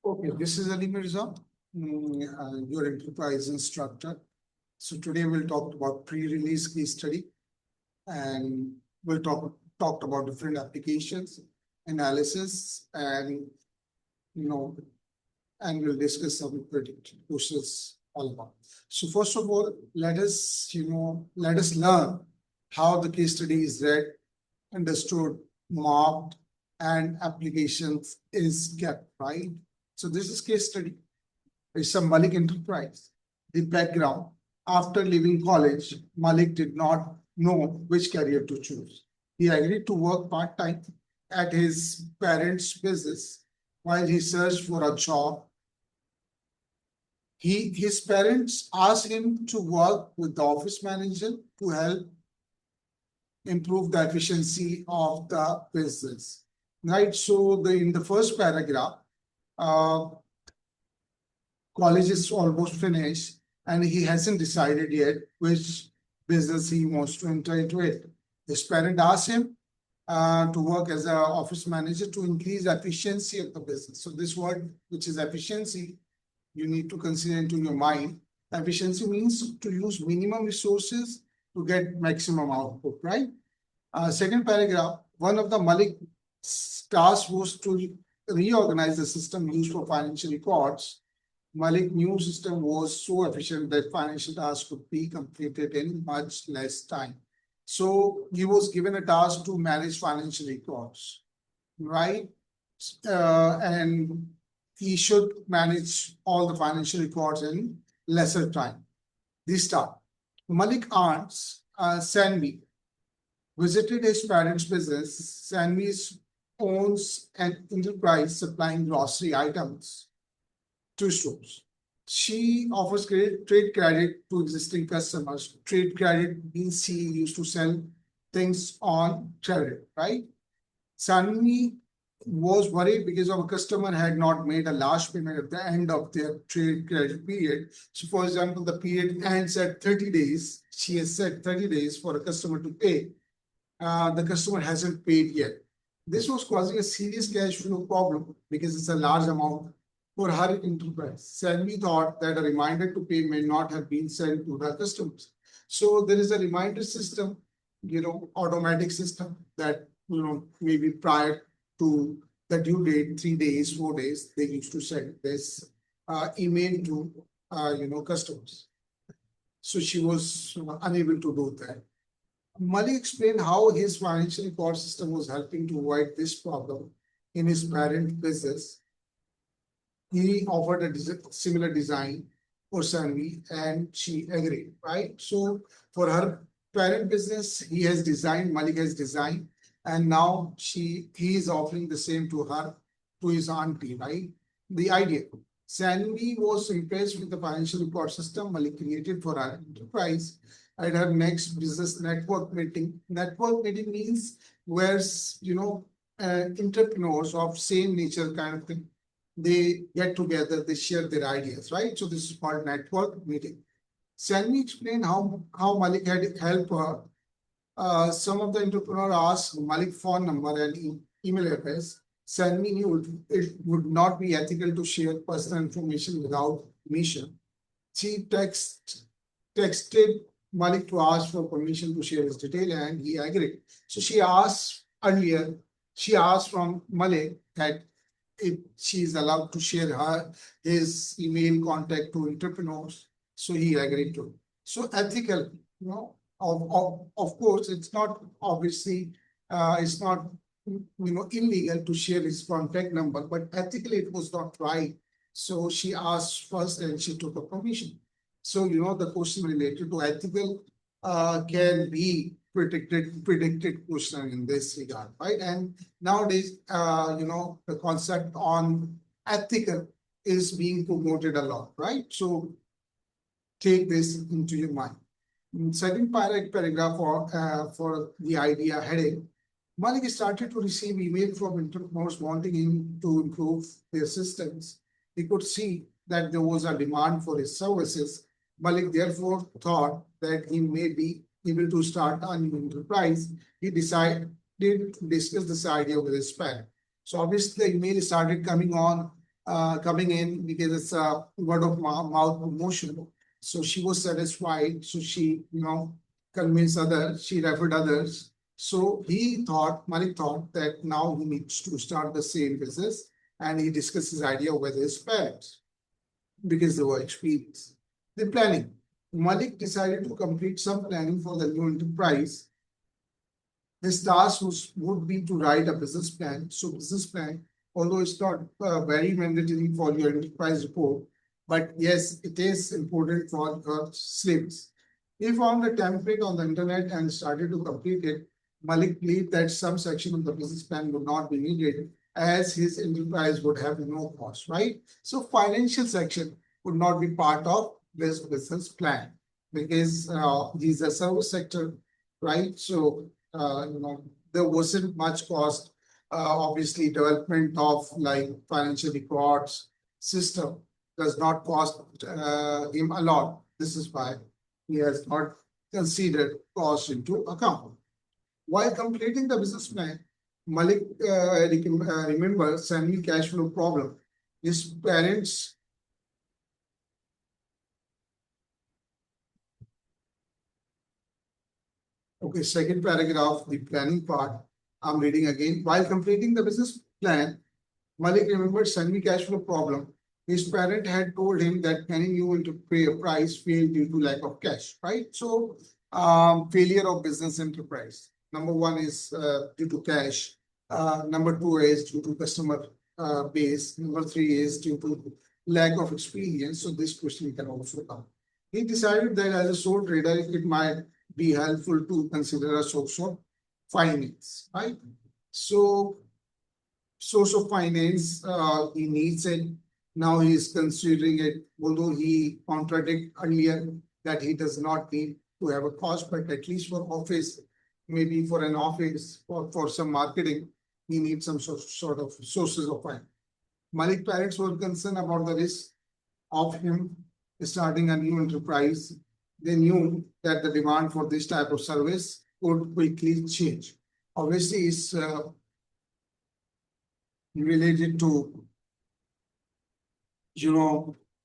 Okay, this is Ali Mirza, your enterprise instructor. So today we'll talk about pre-release case study, and we'll talked about different applications, analysis, and you know, and we'll discuss some predicted questions all about. So first of all, let us learn how the case study is read, understood, marked, and applications is kept, right? So this is case study. It's a Malik enterprise. The background: after leaving college, Malik did not know which career to choose. He agreed to work part-time at his parents' business while he searched for a job. His parents asked him to work with the office manager to help improve the efficiency of the business. Right. So in the first paragraph, uh, college is almost finished and he hasn't decided yet which business he wants to enter into it. His parent asked him to work as an office manager to increase efficiency of the business. So this word, which is efficiency, you need to consider into your mind. Efficiency means to use minimum resources to get maximum output, right? Second paragraph, one of the Malik tasks was to reorganize the system used for financial records. Malik new system was so efficient that financial tasks could be completed in much less time. So he was given a task to manage financial records, right? And he should manage all the financial records in lesser time. This start. Malik aunts Sanvi visited his parents' business. Sanvi owns an enterprise supplying grocery items to stores. She offers trade credit to existing customers. Trade credit means she used to sell things on credit, right? Sanvi was worried because our customer had not made a last payment at the end of their trade credit period. So, for example, the period ends at 30 days. She has said 30 days for a customer to pay. The customer hasn't paid yet. This was causing a serious cash flow problem because it's a large amount for her enterprise. Sanvi thought that a reminder to pay may not have been sent to her customers. So there is a reminder system, automatic system that, maybe prior to the due date, 3 days, 4 days, they used to send this email to, customers. So she was unable to do that. Malik explained how his financial record system was helping to avoid this problem in his parent business. He offered a similar design for Sanvi and she agreed, right? So for her parent business, Malik has designed, and now he is offering the same to her, to his auntie, right? The idea. Sanvi was impressed with the financial record system Malik created for her enterprise at her next business network meeting. Network meeting means where, entrepreneurs of same nature kind of thing, they get together, they share their ideas, right? So this is called network meeting. Sanvi explained how Malik had helped her. Some of the entrepreneurs asked Malik phone number and email address. Sanvi knew it would not be ethical to share personal information without permission. She texted Malik to ask for permission to share his detail, and he agreed. So she asked from Malik that if she is allowed to share his email contact to entrepreneurs. So he agreed to. So ethical, of course, it's not obviously, it's not, illegal to share his contact number, but ethically it was not right. So she asked first and she took a permission. So, the question related to ethical can be predicted question in this regard, right? And nowadays, the concept on ethical is being promoted a lot, right? So take this into your mind. Second paragraph for the idea heading. Malik started to receive email from entrepreneurs wanting him to improve their systems. He could see that there was a demand for his services. Malik therefore thought that he may be able to start a new enterprise. He decided to discuss this idea with his parent. So obviously the email started coming on coming in because it's a word of mouth promotion. So she was satisfied. So she, convinced others. She referred others. So Malik thought that now he needs to start the same business, and he discussed his idea with his parents because they were experienced. The planning. Malik decided to complete some planning for the new enterprise. His task would be to write a business plan. So business plan, although it's not very mandatory for your enterprise report, but yes, it is important for your slips. He found a template on the internet and started to complete it. Malik believed that some section of the business plan would not be needed as his enterprise would have no cost, right? So financial section would not be part of this business plan because he's a service sector, right? So there wasn't much cost. Obviously, development of like financial records system does not cost him a lot. This is why he has not considered cost into account. While completing the business plan, Malik remembers semi cash flow problem. His parents Okay, second paragraph, the planning part. I'm reading again. While completing the business plan, Malik remembered semi cash flow problem. His parent had told him that planning you will to pay a price failed due to lack of cash, right? So, failure of business enterprise. Number one is due to cash. Number two is due to customer base. Number three is due to lack of experience. So this question can also come. He decided that as a sole trader, it might be helpful to consider a source of finance, right? So source of finance, he needs it. Now he is considering it, although he contradicted earlier that he does not need to have a cost, but at least for office, maybe for an office or for some marketing, he needs some sort of sources of finance. Malik parents were concerned about the risk of him starting a new enterprise. They knew that the demand for this type of service would quickly change. Obviously, it's related to,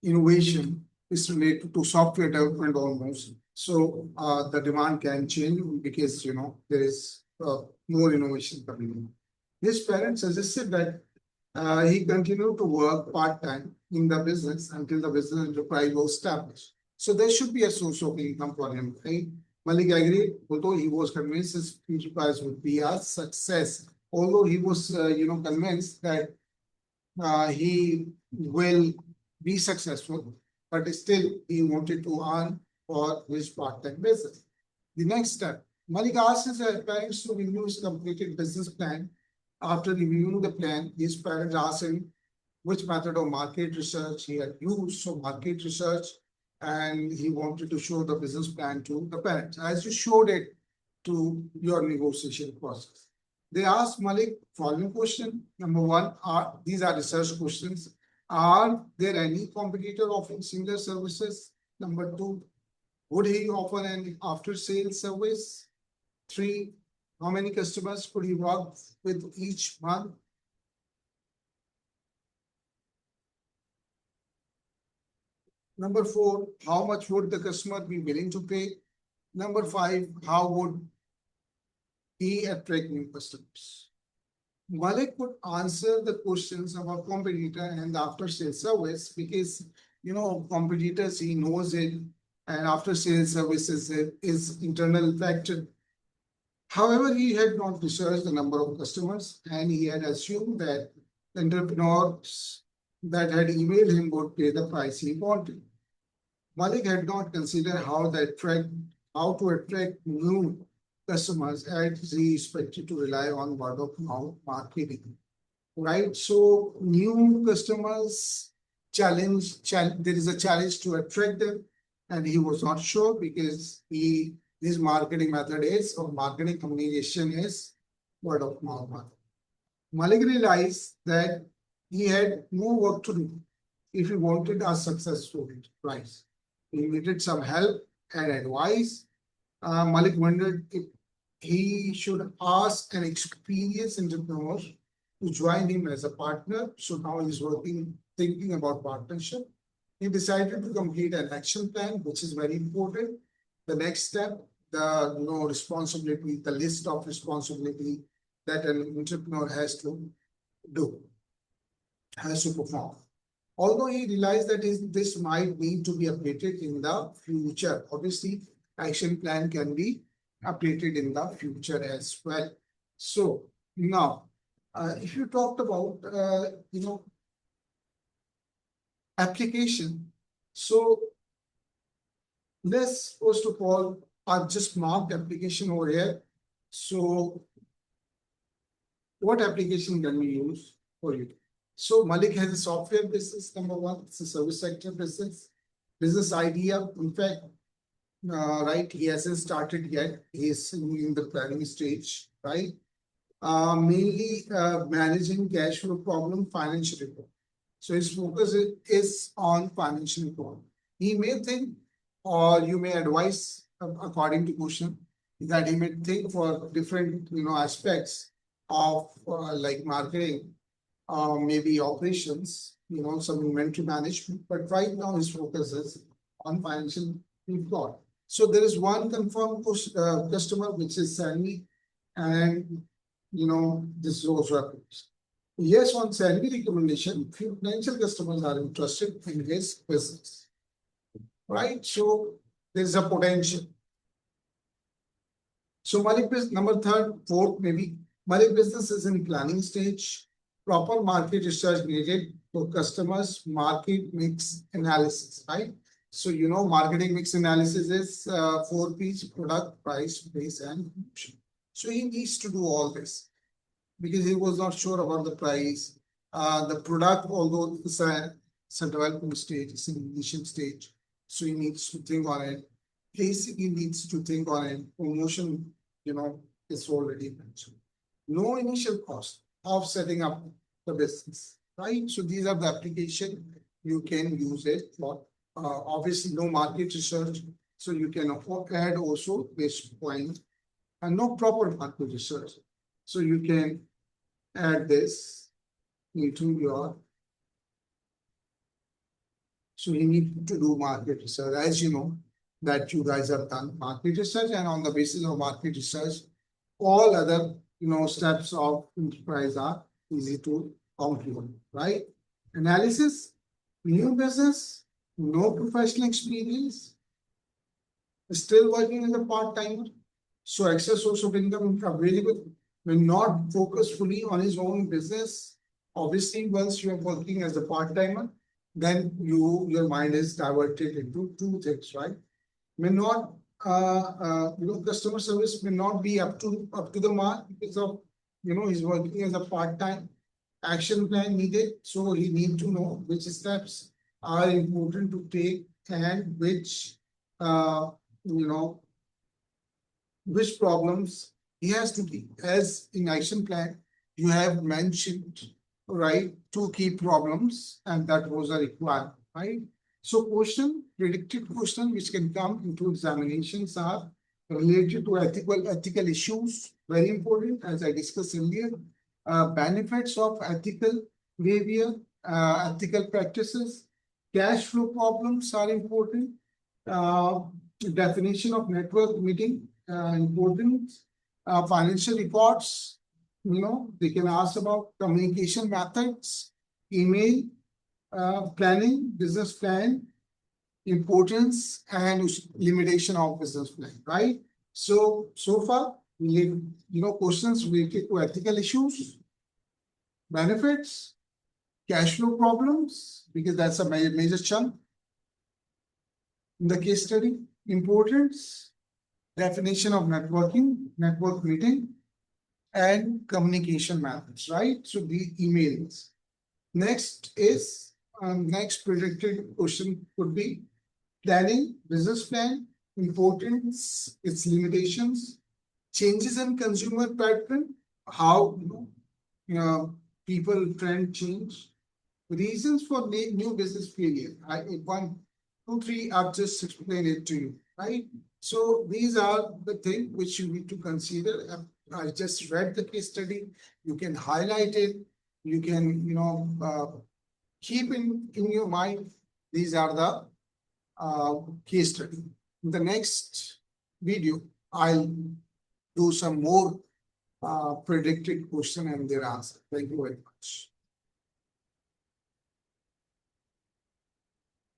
innovation is related to software development almost. So the demand can change because, there is more innovation coming in. His parents suggested that he continued to work part-time in the business until the business enterprise was established. So there should be a source of income for him, right? Malik agreed, although he was convinced his enterprise would be a success. Although he was, convinced that he will be successful, but still he wanted to earn for his part-time business. The next step, Malik asked his parents to review his completed business plan. After reviewing the plan, his parents asked him which method of market research he had used. So market research, and he wanted to show the business plan to the parents as you showed it to your negotiation process. They asked Malik following question. Number one, these are research questions. Are there any competitor offering similar services? Number two, would he offer an after-sales service? Three, how many customers could he work with each month? Number four, how much would the customer be willing to pay? Number five, how would he attract new customers? Malik could answer the questions about competitor and after sales service because competitors he knows it, and after sales services is internal factor. However, he had not researched the number of customers and he had assumed that the entrepreneurs that had emailed him would pay the price he wanted. Malik had not considered how to attract new customers as he expected to rely on word of mouth marketing. Right? So new customers there is a challenge to attract them, and he was not sure because his marketing method is or marketing communication is word of mouth marketing. Malik realized that he had more work to do if he wanted a successful enterprise. He needed some help and advice. Malik wondered if he should ask an experienced entrepreneur to join him as a partner. So now he's thinking about partnership. He decided to complete an action plan, which is very important. The next step, the responsibility, the list of responsibility that an entrepreneur has to do, has to perform. Although he realized that this might need to be updated in the future. Obviously, action plan can be updated in the future as well. So now, if you talked about application, so let's first of all, I've just marked application over here. So what application can we use for you? So Malik has a software business, number one. It's a service sector business idea. In fact, right, he hasn't started yet. He's in the planning stage, right? Mainly managing cash flow problem, financial report. So his focus is on financial report. He may think, or you may advise, according to question, that he may think for different aspects of like marketing, maybe operations, some inventory management. But right now his focus is on financial report. So there is one confirmed customer, which is Sandy, and this is also application. Yes, on Sandy recommendation, few potential customers are interested in his business, right? So there is a potential. So Malik business, number fourth, maybe Malik business is in planning stage. Proper market research needed for customers, market mix analysis, right? So marketing mix analysis is 4 P's: product, price, place, and promotion. So he needs to do all this because he was not sure about the price. The product, although it's a development stage, it's an initial stage. So he needs to think on it. Placing, he needs to think on it. Promotion, is already mentioned. No initial cost of setting up the business, right? So these are the application you can use it for. Obviously, no market research. So you can add also this point, and no proper market research. So you can add this into your. So you need to do market research, as you know, that you guys have done market research, and on the basis of market research, all other steps of enterprise are easy to conclude, right? Analysis, new business, no professional experience, still working as a part-timer. So excess source of income available, will not focus fully on his own business. Obviously, once you are working as a part-timer, then your mind is diverted into two things, right? May not customer service may not be up to the mark because of he's working as a part-time. Action plan needed, so he need to know which steps are important to take and which which problems he has to be. As in action plan, you have mentioned, right, 2 key problems, and that was a requirement, right? So predicted question which can come into examinations are related to ethical issues, very important, as I discussed earlier. Benefits of ethical behavior, ethical practices, cash flow problems are important. Definition of network meeting, important. Financial reports, they can ask about communication methods, email, planning, business plan, importance, and limitation of business plan, right? So far, we questions related to ethical issues, benefits, cash flow problems, because that's a major chunk in the case study, importance, definition of networking, network meeting, and communication methods, right? So the emails. Next is, next predicted question could be planning, business plan, importance, its limitations, changes in consumer pattern, how people trend change, reasons for new business failure. One, two, three, I've just explained it to you, right? So these are the things which you need to consider. I just read the case study. You can highlight it. you can, keep in your mind, these are the case study. In the next video, I'll do some more predicted question and their answer. Thank you very much.